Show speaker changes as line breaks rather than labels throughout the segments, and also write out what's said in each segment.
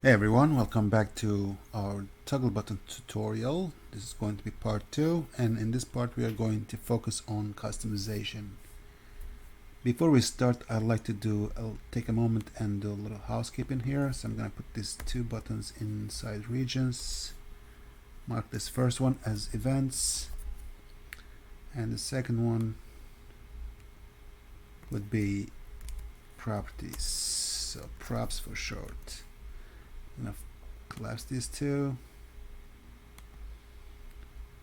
Hey everyone, welcome back to our ToggleButton tutorial. This is going to be part 2, and in this part we are going to focus on customization. Before we start, I'll take a moment and do a little housekeeping here. So I'm going to put these two buttons inside regions. Mark this first one as events, and the second one would be properties. So props for short. I'm going to collapse these two.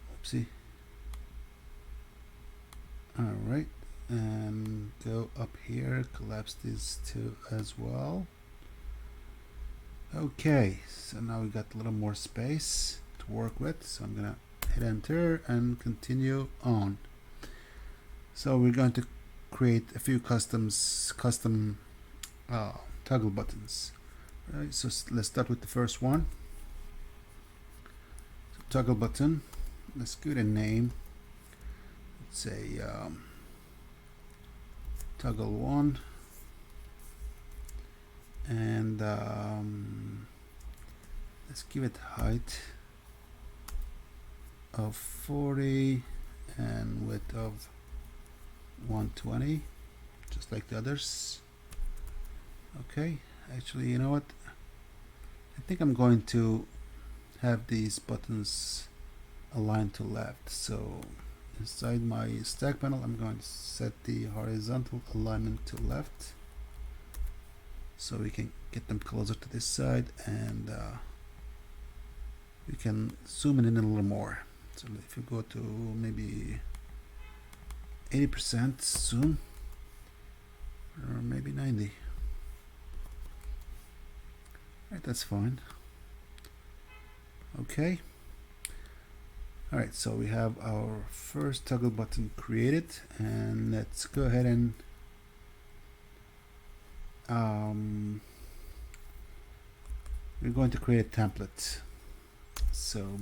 Oopsie. Alright, and go up here, collapse these two as well. Okay, so now we got a little more space to work with, so I'm gonna hit enter and continue on. So we're going to create a few custom toggle buttons. Right, so let's start with the first one. So toggle button, let's give it a name. Let's say toggle 1, and let's give it height of 40 and width of 120, just like the others. Okay, actually, you know what, I think I'm going to have these buttons aligned to left. So inside my stack panel, I'm going to set the horizontal alignment to left so we can get them closer to this side, and we can zoom in a little more. So if you go to maybe 80% zoom, or maybe 90, right, that's fine. Okay. Alright, so we have our first toggle button created, and let's go ahead and we're going to create a template. So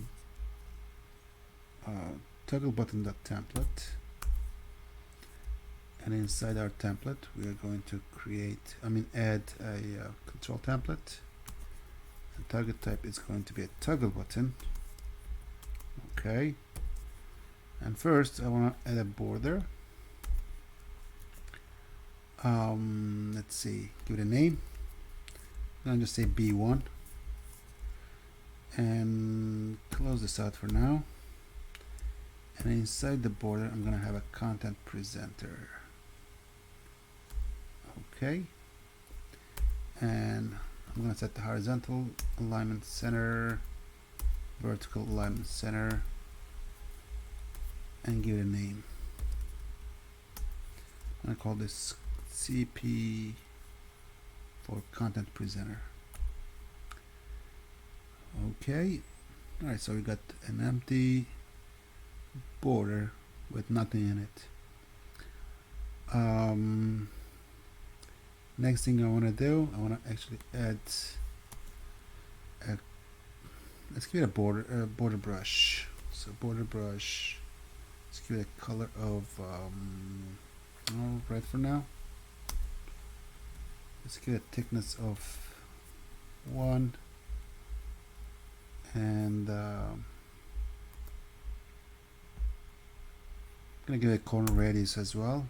ToggleButton.template, and inside our template we are going to add a control template. The target type is going to be a toggle button. Okay, and first I want to add a border. Let's see, give it a name. I'm going to just say B1 and close this out for now. And inside the border I'm going to have a content presenter. Okay, and I'm going to set the horizontal alignment center, vertical alignment center, and give it a name. I'm going to call this CP for content presenter. Okay, alright, so we got an empty border with nothing in it. Next thing I want to do, I want to actually add let's give it a border brush. So border brush, let's give it a color of red for now. Let's give it a thickness of 1, and I'm gonna give it a corner radius as well.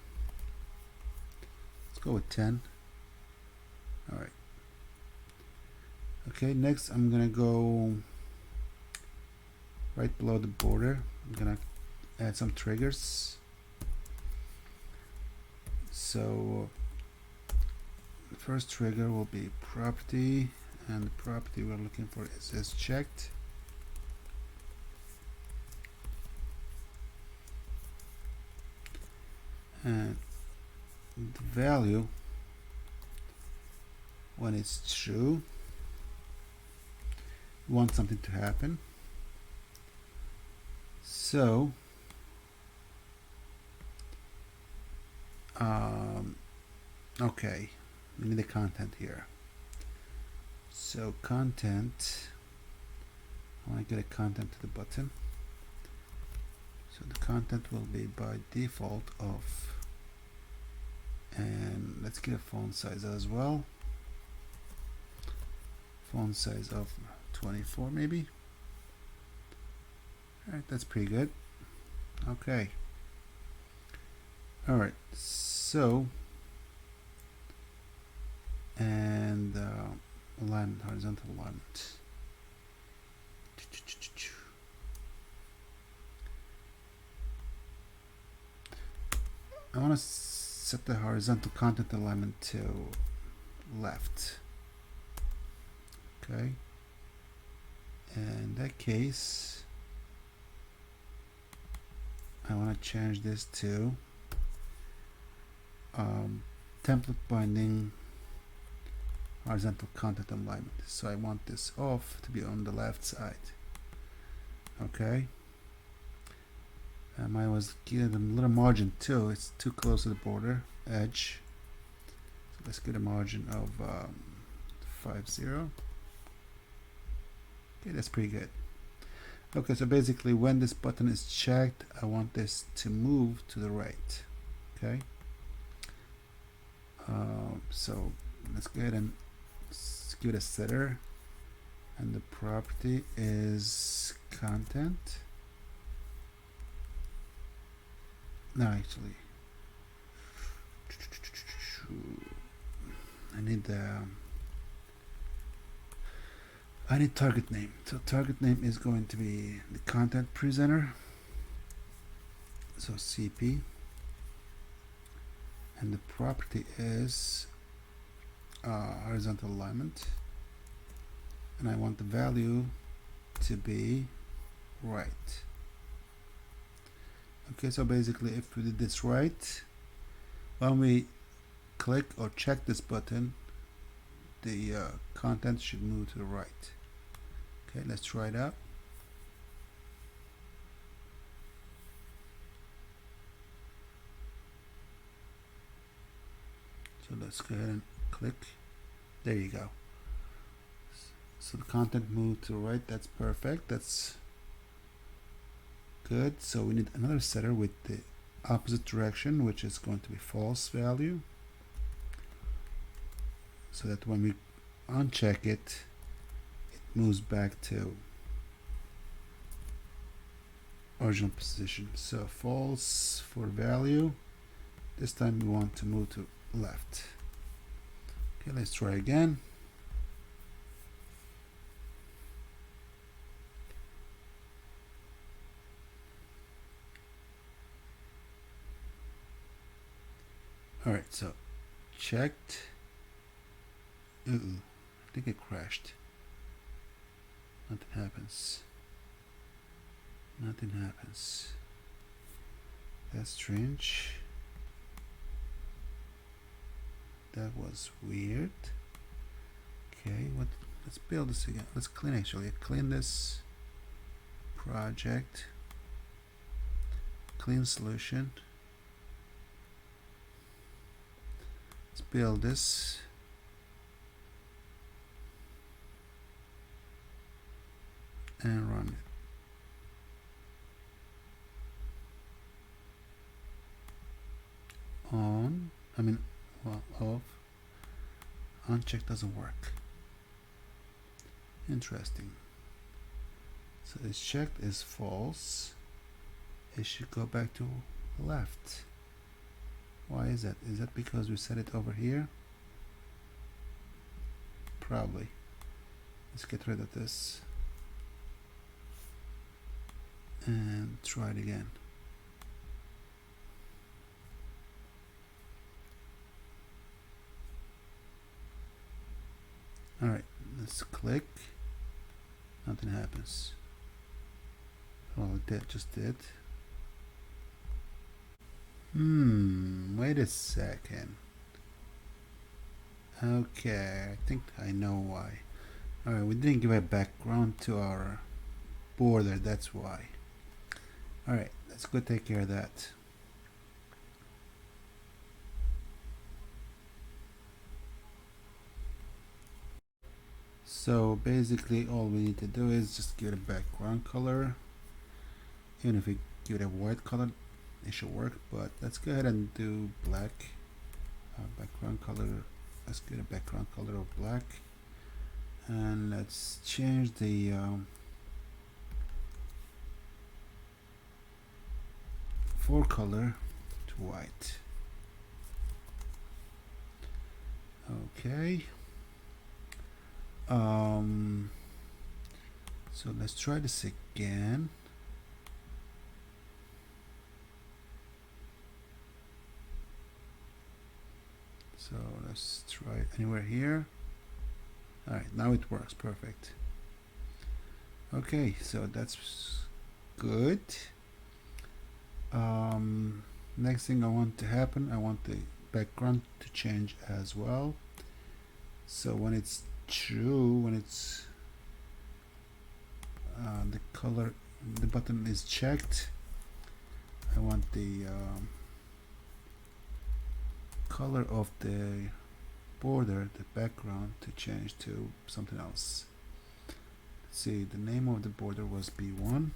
Let's go with 10. Alright. Okay, next I'm gonna go right below the border. I'm gonna add some triggers. So the first trigger will be property, and the property we're looking for is checked. And the value, when it's true, we want something to happen. So okay, we need the content here. So content, I want to get a content to the button. So the content will be by default off, and let's get a font size as well. font size of 24 maybe. Alright, that's pretty good. Okay. Alright, so and alignment, horizontal alignment. I want to set the horizontal content alignment to left. Okay. In that case, I want to change this to template binding horizontal content alignment. So I want this off to be on the left side. Okay. Mine was given a little margin too. It's too close to the border edge. So let's get a margin of 50. Okay, that's pretty good. Okay, so basically when this button is checked, I want this to move to the right. Okay. So let's go ahead and give it a setter, and the property is content. No, actually, I need target name. So target name is going to be the ContentPresenter. So CP, and the property is horizontal alignment, and I want the value to be right. Okay, so basically if we did this right, when we click or check this button, the content should move to the right. Okay, let's try it out. So let's go ahead and click. There you go. So the content moved to the right. That's perfect. That's good. So we need another setter with the opposite direction, which is going to be false value, so that when we uncheck it, it moves back to original position. So false for value. This time we want to move to left. Okay, let's try again. All right, so checked. I think it crashed. Nothing happens. Nothing happens. That's strange. That was weird. Okay, let's build this again. Let's clean this project. Clean solution. Let's build this. And run it. Off. Uncheck doesn't work. Interesting. So it's checked is false. It should go back to left. Why is that? Is that because we set it over here? Probably. Let's get rid of this and try it again. Alright, let's click. Nothing happens. Oh, that just did. Wait a second. Okay, I think I know why. Alright, we didn't give a background to our border, that's why. Alright, let's go take care of that. So basically all we need to do is just give it a background color. Even if we give it a white color, it should work, but let's go ahead and do black. Background color, let's get a background color of black. and let's change the fore color to white. Okay. So let's try this again. So let's try it anywhere here. All right, now it works perfect. Okay, so that's good. Next thing I want to happen, I want the background to change as well. So when it's true, when it's the color, the button is checked, I want the color of the border, the background, to change to something else. Let's see, the name of the border was B1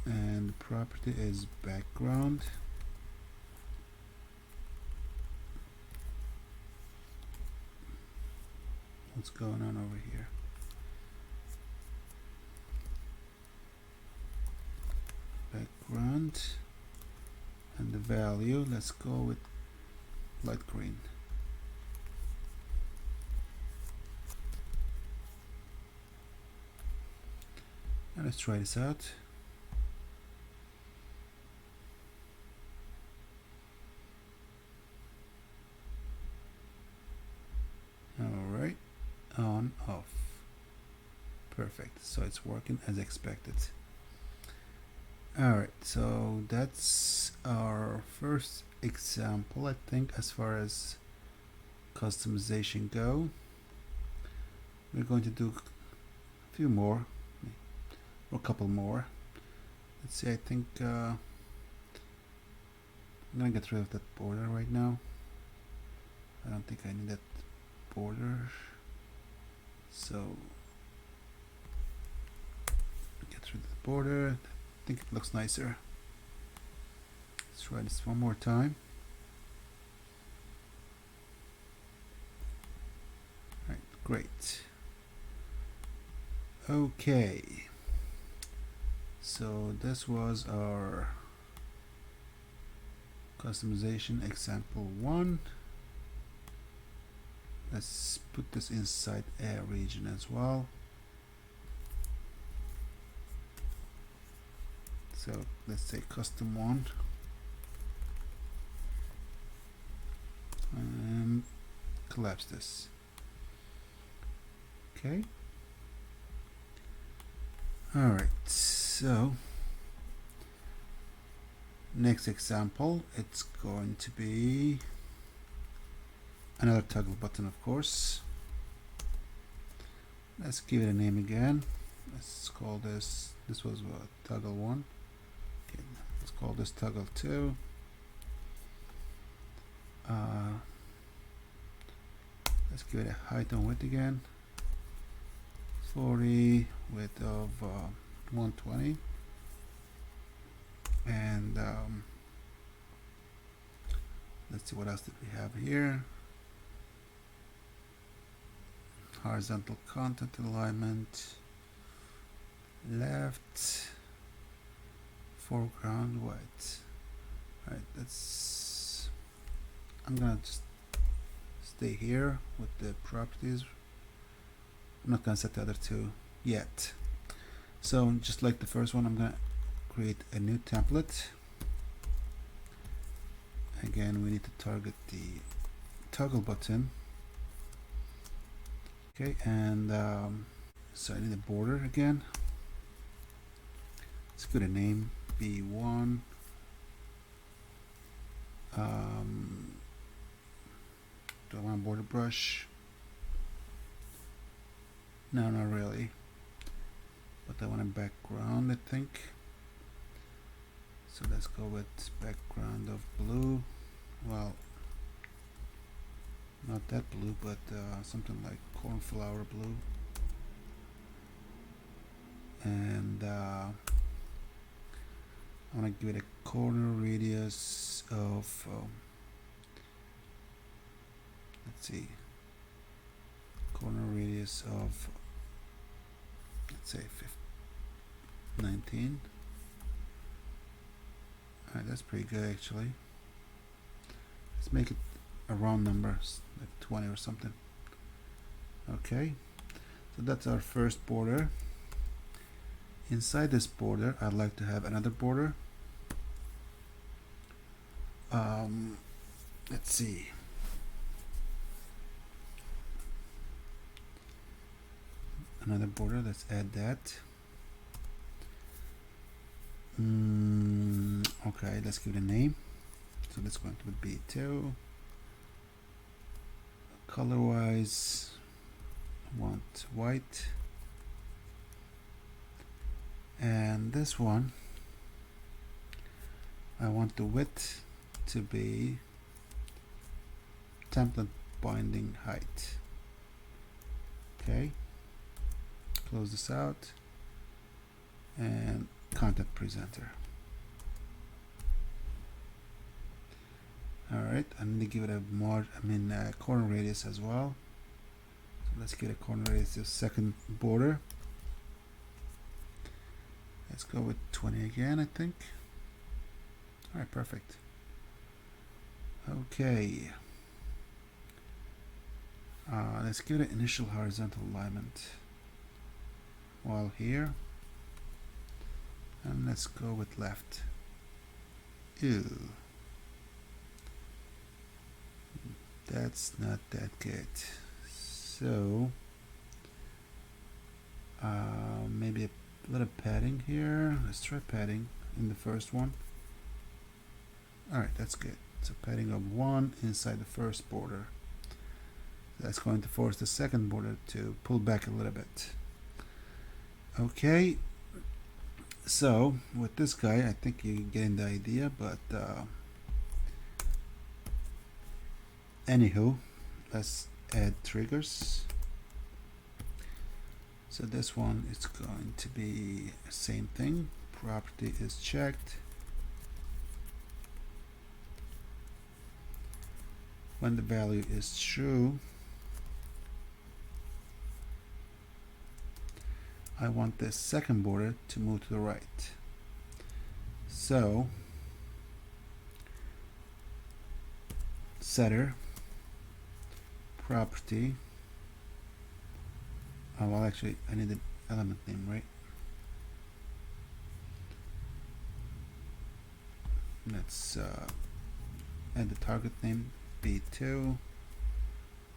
and the property is background. What's going on over here? Background, and the value, let's go with light green. And let's try this out. Alright, on, off. Perfect, so it's working as expected. Alright, so that's our first example, I think, as far as customization go. We're going to do a few more, or a couple more. Let's see, I think I'm gonna get rid of that border right now. I don't think I need that border, so get rid of the border. I think it looks nicer. Let's try this one more time. All right, great. Okay, so this was our customization example 1. Let's put this inside a region as well. So let's say custom 1 and collapse this. Okay. All right, so next example, it's going to be another toggle button, of course. Let's give it a name again. Let's call this was toggle 1. Okay, let's call this toggle 2. Let's give it a height and width again. 40, width of 120, and let's see what else did we have here. Horizontal content alignment, left, foreground white. All right, I'm gonna just stay here with the properties. I'm not gonna set the other two yet. So just like the first one, I'm gonna create a new template. Again, we need to target the toggle button. Okay, and so I need a border again. Let's give it a name, B1. Do I want a border brush? No, not really. But I want a background, I think. So let's go with background of blue. Well, not that blue, but something like cornflower blue. And I want to give it a corner radius of, let's see, corner radius radius of, let's say 19. Alright, that's pretty good actually. Let's make it a round number, like 20 or something. Okay, so that's our first border. Inside this border, I'd like to have another border. Let's see. Another border, let's add that. Okay, let's give it a name. So that's going to be B2. Color wise, I want white. And this one, I want the width to be template binding height. Okay, close this out and ContentPresenter. Alright, I need to give it a more, corner radius as well. So let's get a corner radius to second border. Let's go with 20 again, I think. Alright, perfect. Okay. Let's give it an initial horizontal alignment while here. And let's go with left. Ew. That's not that good. So maybe a little padding here. Let's try padding in the first one. Alright, that's good. So padding of 1 inside the first border. That's going to force the second border to pull back a little bit. Okay, so with this guy, I think you're getting the idea, but anywho, let's add triggers. So this one is going to be the same thing. Property is checked. When the value is true, I want this second border to move to the right. So setter property. Oh, well, actually, I need an element name, right? Let's add the target name B2.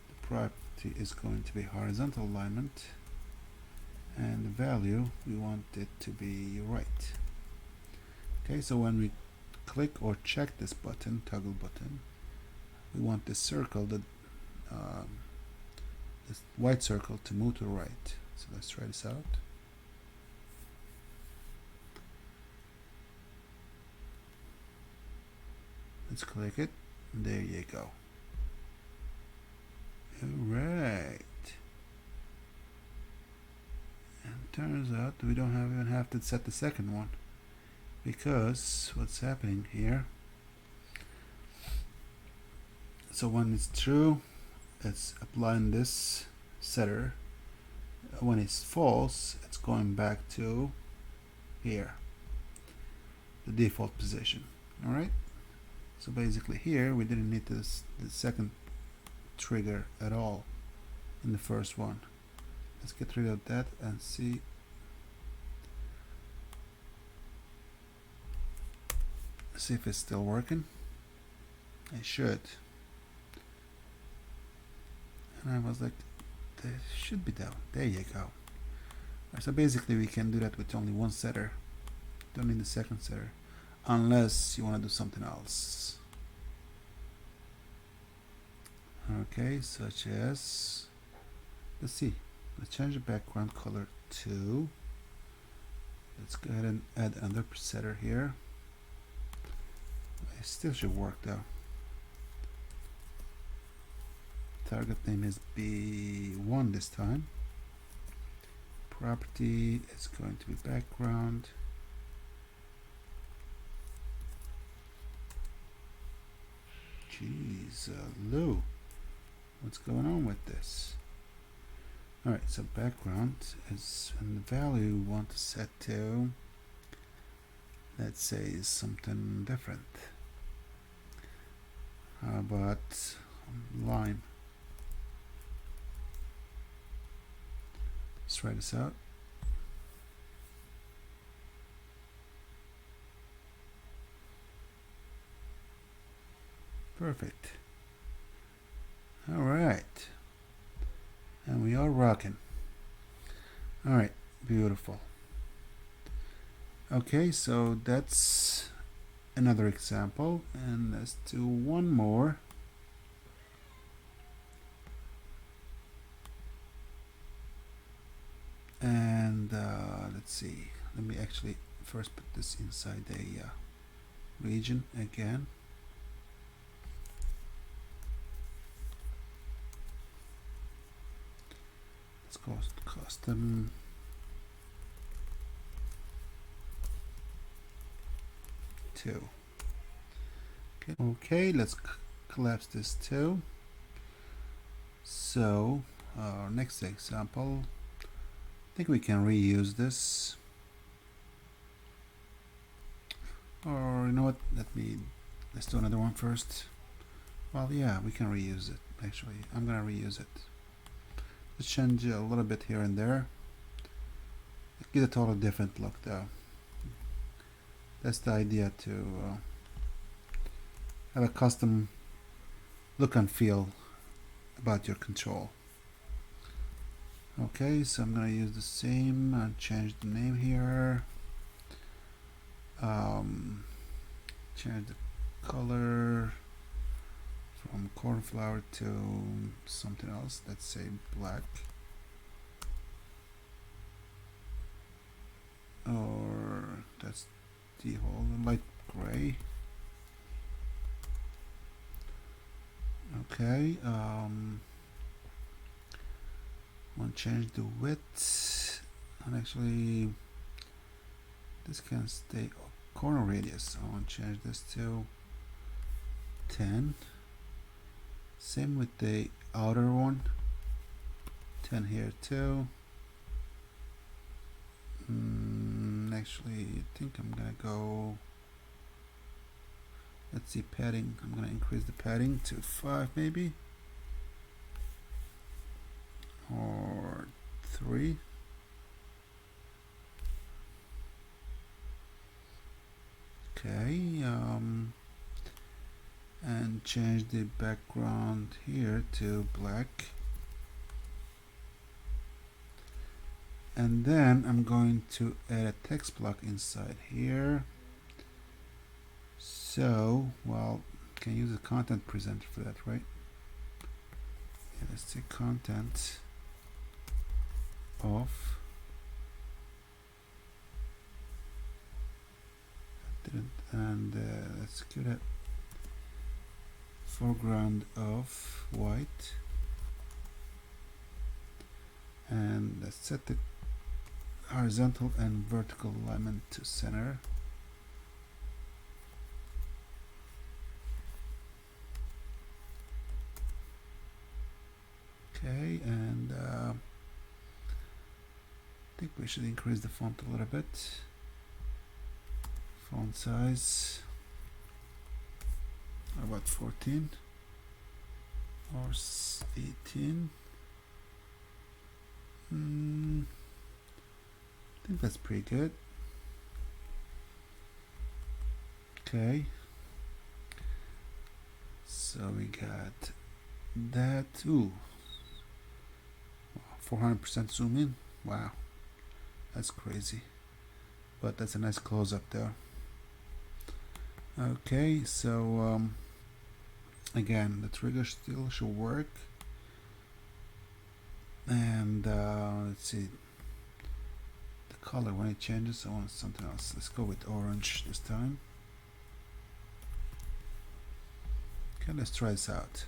The property is going to be horizontal alignment, and the value we want it to be right. Okay, so when we click or check this button, toggle button, we want this circle, this white circle, to move to the right. So let's try this out. Let's click it. There you go. Alright. And turns out we don't even have to set the second one, because what's happening here, so when it's true, it's applying this setter. When it's false, it's going back to here, the default position. Alright, so basically here we didn't need the second trigger at all in the first one. Let's get rid of that and see. See if it's still working. It should. And I was like, they should be down. There you go. So basically we can do that with only one setter. Don't need the second setter, unless you want to do something else. Okay, such as, let's see, let's change the background color to, let's go ahead and add another setter here. It still should work though. Target name is B1 this time. Property is going to be background. Jeez, Lou, what's going on with this? Alright, so background is, and the value we want to set to, let's say, something different. How about line? Let's try this out. Perfect. All right. And we are rocking. All right. Beautiful. Okay, so that's another example. And let's do one more. And let's see. Let me actually first put this inside a region again. Let's go custom. Two. Okay, let's collapse this too. So our next example, I think we can reuse this. Or you know what? Let's do another one first. Well, yeah, we can reuse it. Actually, I'm gonna reuse it. Let's change a little bit here and there. Get a totally different look though. That's the idea, to have a custom look and feel about your control. Okay, so I'm gonna use the same and change the name here. Change the color from cornflower to something else. Let's say black, or that's the whole light gray. Okay, want to change the width, and actually this can stay corner radius. I want to change this to 10. Same with the outer one, 10 here too. Actually, I think I'm gonna go, let's see, padding. I'm gonna increase the padding to 5 maybe, or 3. Okay, and change the background here to black. And then I'm going to add a text block inside here. So, well, can use a content presenter for that, right? Yeah, let's say content off. And let's give it foreground of white. And let's set the horizontal and vertical alignment to center. Okay, and I think we should increase the font a little bit. Font size, about 14 or 18. I think that's pretty good. Okay, so we got that. Ooh, 400% zoom in. Wow, that's crazy, but that's a nice close-up there. Okay, so again, the trigger still should work. And let's see, the color, when it changes, I want something else. Let's go with orange this time. Okay, let's try this out.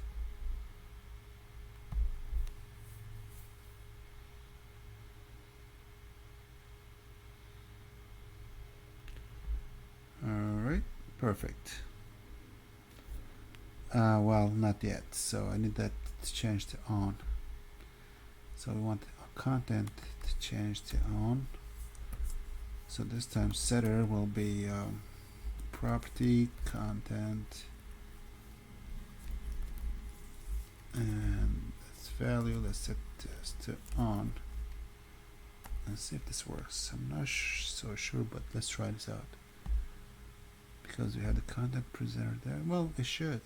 Alright, perfect. Well, not yet, so I need that to change to on. So we want our content to change to on. So this time setter will be property content, and its value, let's set this to on. Let's see if this works. I'm not so sure, but let's try this out. Because we have the content presenter there. Well, it should.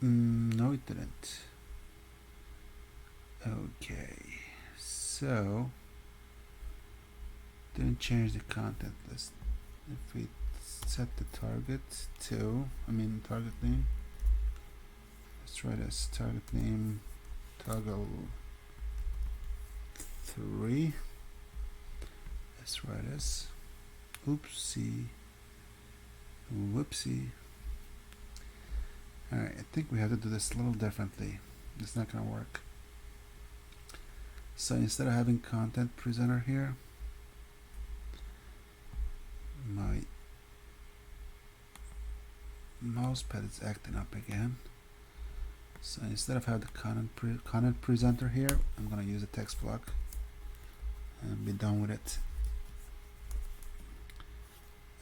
No, it didn't. Okay, so didn't change the content list. If we set the target to, target name. Let's try this. Target name toggle 3. Let's try this. Oopsie. Whoopsie. Alright, I think we have to do this a little differently. It's not going to work. So instead of having content presenter here, my mouse pad is acting up again. So instead of having the content presenter here, I'm going to use a text block and be done with it.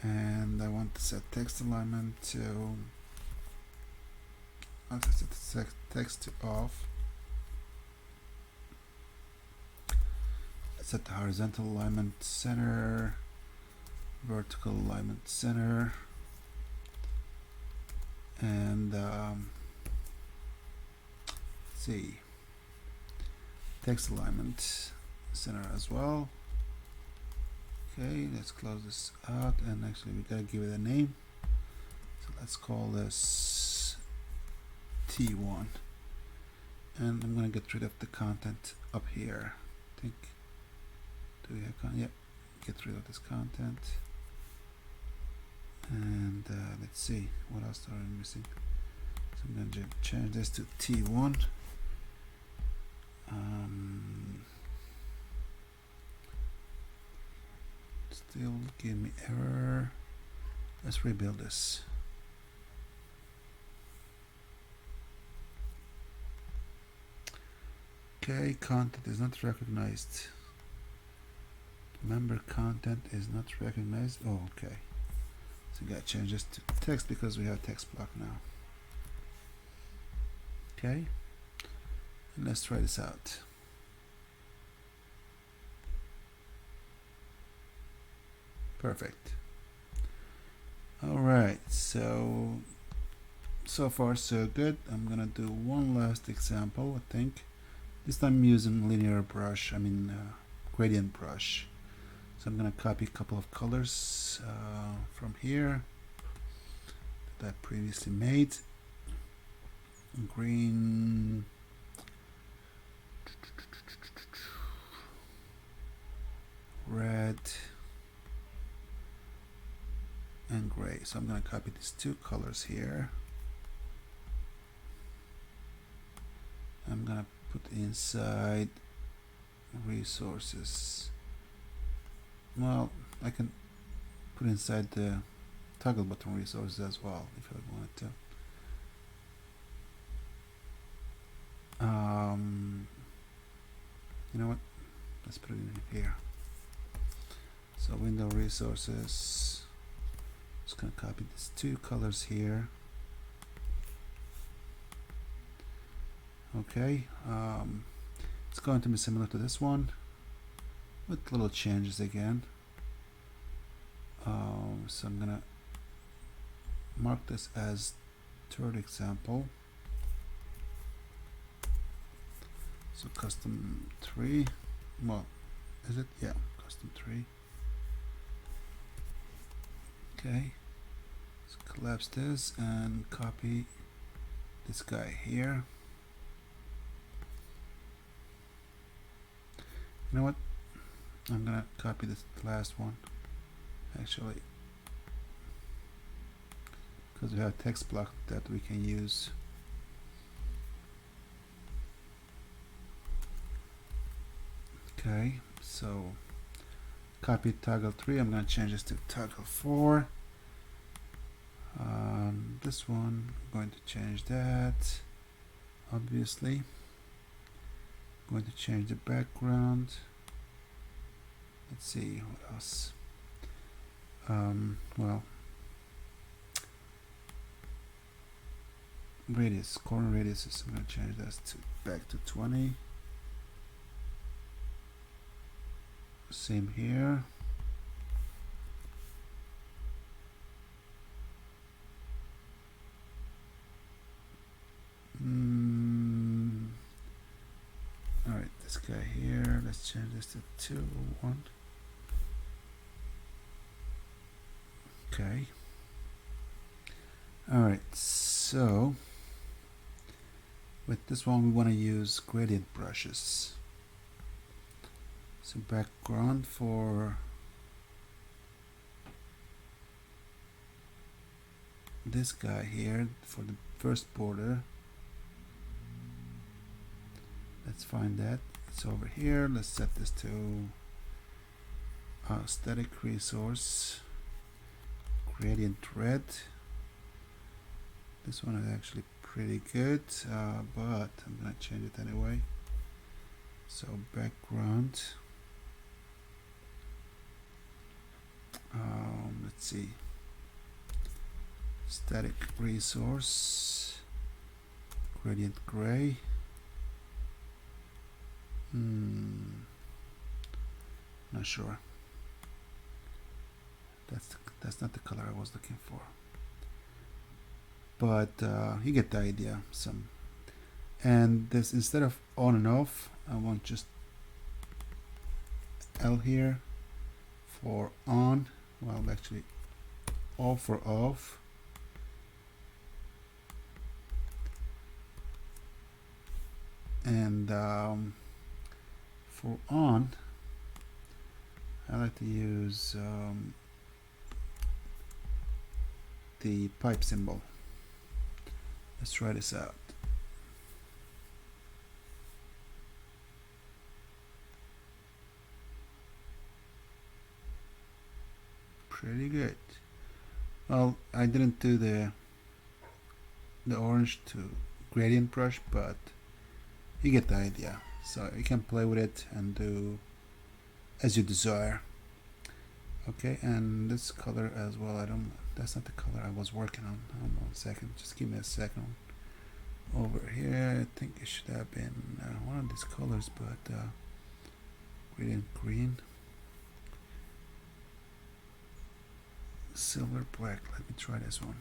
And I want to set text alignment to, I'll set text to off. Set the horizontal alignment center, vertical alignment center, and let's see, text alignment center as well. Okay, let's close this out, and actually we gotta give it a name. So let's call this T1, and I'm gonna get rid of the content up here. I think. Do we have yep, get rid of this content. And let's see, what else are we missing? So I'm going to change this to T1. Still give me error. Let's rebuild this. Okay, content is not recognized. Member content is not recognized. Oh, okay. So we gotta change this to text because we have text block now. Okay, and let's try this out. Perfect. All right, so far so good. I'm gonna do one last example. I think this time I'm using linear brush, gradient brush. So I'm going to copy a couple of colors from here that I previously made. Green, red, and gray. So I'm going to copy these two colors here. I'm going to put inside resources. Well, I can put inside the ToggleButton resources as well if I wanted to. You know what? Let's put it in here. So window resources. Just gonna copy these two colors here. Okay. It's going to be similar to this one, with little changes again. So I'm gonna mark this as third example. So custom 3. Well, is it? Yeah, custom 3. Okay. Let's collapse this and copy this guy here. You know what? I'm gonna copy this last one actually, because we have a text block that we can use. Okay, so copy toggle 3. I'm gonna change this to toggle 4. This one, I'm going to change that, obviously. I'm going to change the background. Let's see, what else? Well, radius, corner radius, I'm going to change that back to 20. Same here. Alright, this guy here, let's change this to 2 or 1. Okay. Alright, so with this one we want to use gradient brushes. So background for this guy here, for the first border. Let's find that. It's over here. Let's set this to static resource, gradient red. This one is actually pretty good, but I'm gonna change it anyway. So background, let's see, static resource, gradient gray. Not sure. That's not the color I was looking for. But you get the idea. And this, instead of on and off, I want just L here for on. Well, actually, off for off. And for on, I like to use the pipe symbol. Let's try this out. Pretty good. Well, I didn't do the orange to gradient brush, but you get the idea. So you can play with it and do as you desire. Okay, and this color as well, that's not the color I was working on. Hold on a second, just give me a second. Over here, I think it should have been one of these colors, but gradient green, silver black. Let me try this one.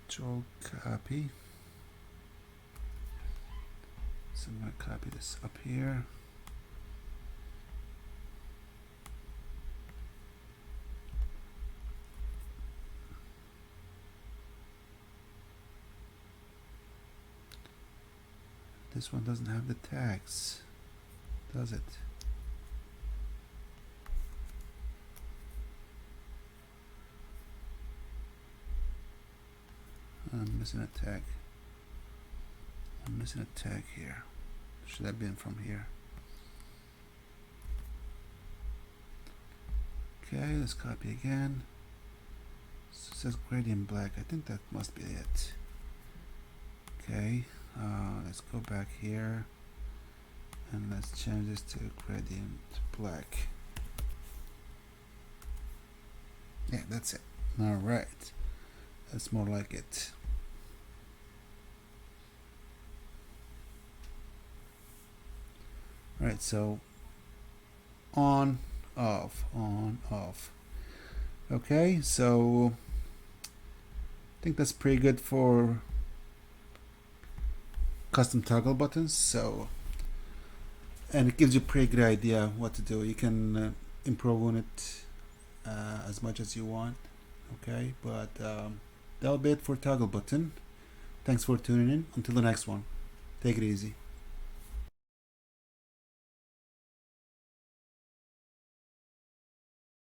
Control copy. So I'm going to copy this up here. This one doesn't have the tags, does it? I'm missing a tag. I'm missing a tag here. Should have been from here. Okay, let's copy again. So it says gradient black. I think that must be it. Okay, let's go back here and let's change this to gradient black. Yeah, that's it. All right, that's more like it. All right, so on, off, on, off. Okay, so I think that's pretty good for custom toggle buttons. So, and it gives you a pretty good idea what to do. You can improve on it as much as you want. Okay, but that'll be it for toggle button. Thanks for tuning in. Until the next one, take it easy.